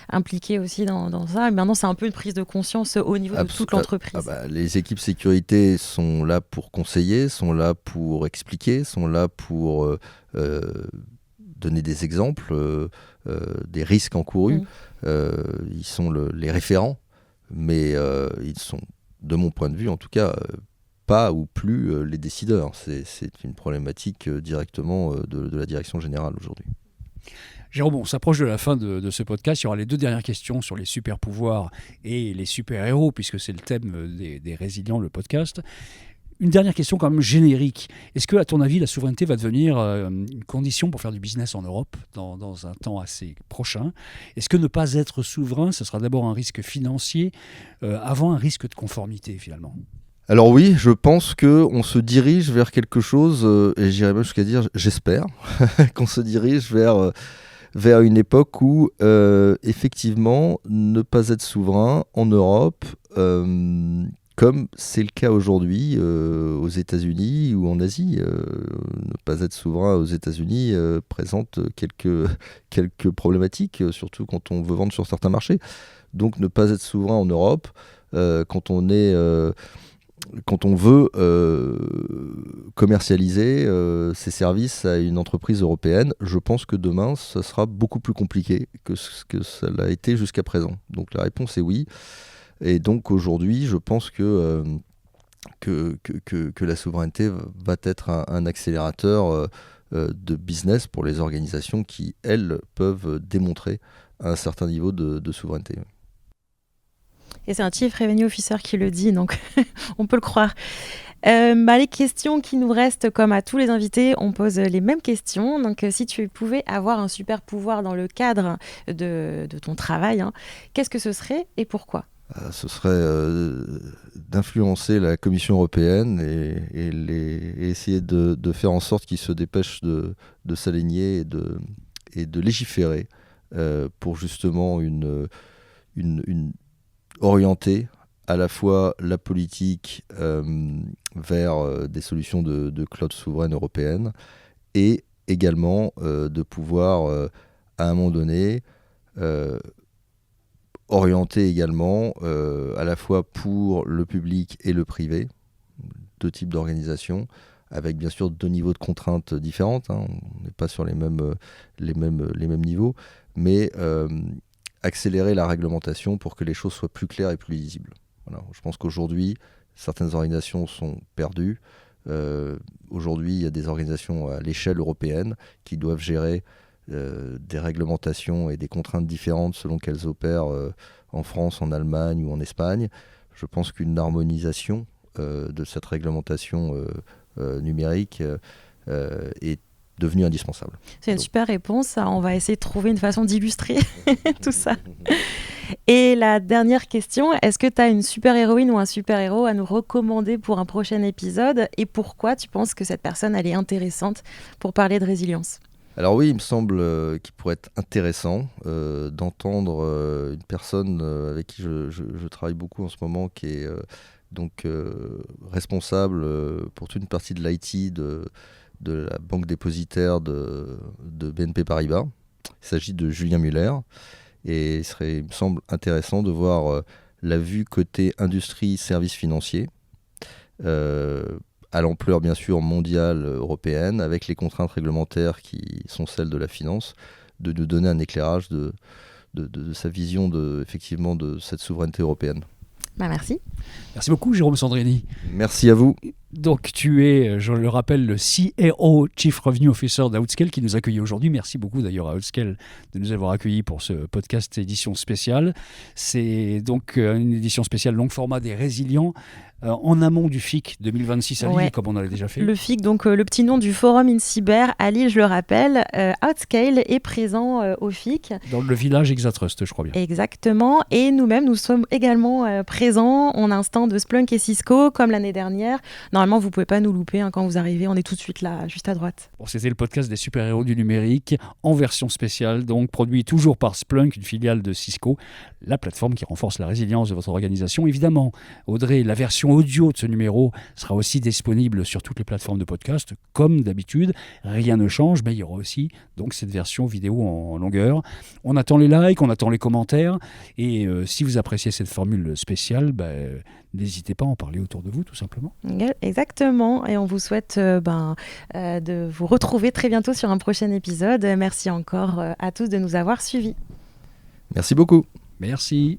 impliquées aussi dans ça. Et maintenant, c'est un peu une prise de conscience au niveau de toute l'entreprise. Les équipes sécurité sont là pour conseiller, sont là pour expliquer, sont là pour donner des exemples, des risques encourus. Ils sont les référents, mais ils sont, de mon point de vue en tout cas, pas ou plus les décideurs. C'est une problématique directement de la direction générale aujourd'hui. Jérôme, on s'approche de la fin de ce podcast. Il y aura les 2 dernières questions sur les super-pouvoirs et les super-héros, puisque c'est le thème des Résilients, le podcast. Une dernière question quand même générique. Est-ce que, à ton avis, la souveraineté va devenir une condition pour faire du business en Europe dans un temps assez prochain ? Est-ce que ne pas être souverain, ce sera d'abord un risque financier avant un risque de conformité, finalement ? Alors oui, je pense qu'on se dirige vers quelque chose, et j'irais même jusqu'à dire, j'espère, qu'on se dirige vers une époque où, effectivement, ne pas être souverain en Europe, comme c'est le cas aujourd'hui aux États-Unis ou en Asie. Ne pas être souverain aux États-Unis présente quelques problématiques, surtout quand on veut vendre sur certains marchés. Donc ne pas être souverain en Europe, quand on veut commercialiser ses services à une entreprise européenne, je pense que demain, ça sera beaucoup plus compliqué que ce que ça l'a été jusqu'à présent. Donc la réponse est oui. Et donc aujourd'hui, je pense que la souveraineté va être un accélérateur de business pour les organisations qui, elles, peuvent démontrer un certain niveau de souveraineté. Et c'est un Chief Revenue Officer qui le dit, donc on peut le croire. Les questions qui nous restent, comme à tous les invités, on pose les mêmes questions. Donc si tu pouvais avoir un super pouvoir dans le cadre de ton travail, qu'est-ce que ce serait et pourquoi ? Ce serait d'influencer la Commission européenne et essayer de faire en sorte qu'ils se dépêchent de s'aligner et de légiférer pour justement orienter à la fois la politique vers des solutions de cloud souveraine européenne et également de pouvoir à un moment donné orienter également à la fois pour le public et le privé, 2 types d'organisations, avec bien sûr 2 niveaux de contraintes différentes. On n'est pas sur les mêmes niveaux, mais accélérer la réglementation pour que les choses soient plus claires et plus lisibles. Voilà. Je pense qu'aujourd'hui, certaines organisations sont perdues. Aujourd'hui, il y a des organisations à l'échelle européenne qui doivent gérer des réglementations et des contraintes différentes selon qu'elles opèrent en France, en Allemagne ou en Espagne. Je pense qu'une harmonisation de cette réglementation numérique est devenue indispensable. C'est une super réponse. On va essayer de trouver une façon d'illustrer tout ça. Et la dernière question, est-ce que tu as une super-héroïne ou un super-héros à nous recommander pour un prochain épisode ? Et pourquoi tu penses que cette personne, elle est intéressante pour parler de résilience ? Alors oui, il me semble qu'il pourrait être intéressant d'entendre une personne avec qui je travaille beaucoup en ce moment, qui est responsable pour toute une partie de l'IT de la banque dépositaire de BNP Paribas. Il s'agit de Julien Muller. Et il me semble intéressant de voir la vue côté industrie, services financiers, à l'ampleur bien sûr mondiale, européenne, avec les contraintes réglementaires qui sont celles de la finance, de nous donner un éclairage de sa vision effectivement de cette souveraineté européenne. Merci. Merci beaucoup, Jérôme Sandrini. Merci à vous. Donc, tu es, je le rappelle, le CRO, Chief Revenue Officer d'Outscale, qui nous accueille aujourd'hui. Merci beaucoup d'ailleurs à Outscale de nous avoir accueillis pour ce podcast édition spéciale. C'est donc une édition spéciale long format des Résilients, en amont du FIC 2026 à Lille, comme on avait déjà fait. Le FIC, donc le petit nom du Forum in Cyber à Lille, je le rappelle. Outscale est présent au FIC. Dans le village Exatrust, je crois bien. Exactement. Et nous-mêmes, nous sommes également présents. On a un stand de Splunk et Cisco, comme l'année dernière. normalement, vous ne pouvez pas nous louper quand vous arrivez. On est tout de suite là, juste à droite. Bon, c'était le podcast des super-héros du numérique en version spéciale, donc produit toujours par Splunk, une filiale de Cisco, la plateforme qui renforce la résilience de votre organisation. Évidemment, Audrey, la version audio de ce numéro sera aussi disponible sur toutes les plateformes de podcast, comme d'habitude. Rien ne change, mais il y aura aussi donc cette version vidéo en longueur. On attend les likes, on attend les commentaires, et si vous appréciez cette formule spéciale, n'hésitez pas à en parler autour de vous, tout simplement. Exactement, et on vous souhaite de vous retrouver très bientôt sur un prochain épisode. Merci encore à tous de nous avoir suivis. Merci beaucoup. Merci.